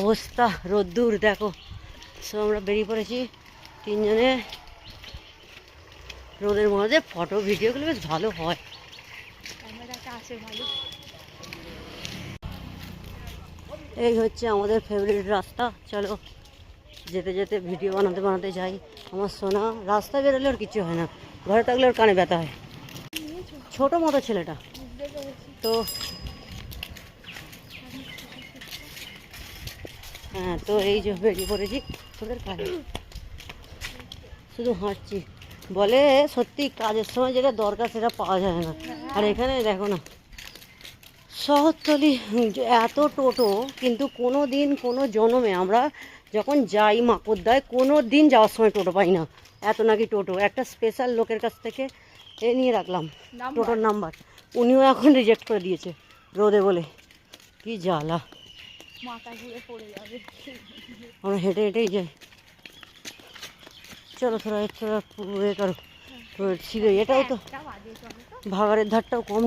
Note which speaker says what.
Speaker 1: অবস্থা রোদ্দুর দেখো। সো আমরা বেরিয়ে পড়েছি তিনজনে রোদের মধ্যে। ফটো ভিডিওগুলো বেশ ভালো হয়। এই হচ্ছে আমাদের ফেভারিট রাস্তা। চলো যেতে যেতে ভিডিও বানাতে বানাতে যাই। আমার সোনা রাস্তা বেরোলে ওর কিছু হয় না, ঘরে থাকলে ওর কানে ব্যথা হয়। ছোট মতো ছেলেটা তো। হ্যাঁ, তো এই যে বেরিয়ে পড়েছি তোদের কাজে, শুধু হাঁটছি। বলে সত্যি কাজের সময় যেটা দরকার সেটা পাওয়া যায় না। আর এখানে দেখো না, শহরতলি এত টোটো, কিন্তু কোনো দিন কোনো জনমে আমরা যখন যাই মাকড়দায় কোনো দিন যাওয়ার সময় টোটো পাই না। এত নাকি টোটো। একটা স্পেশাল লোকের কাছ থেকে এ নিয়ে রাখলাম টোটোর নাম্বার, উনিও এখন রিজেক্ট করে দিয়েছে রোদে বলে। কি জ্বালা, আমরা হেঁটে হেঁটেই যাই। চলো থোড়া এ করো, তো ছিল এটাও তো ভাগাড়ের ধারটাও কম।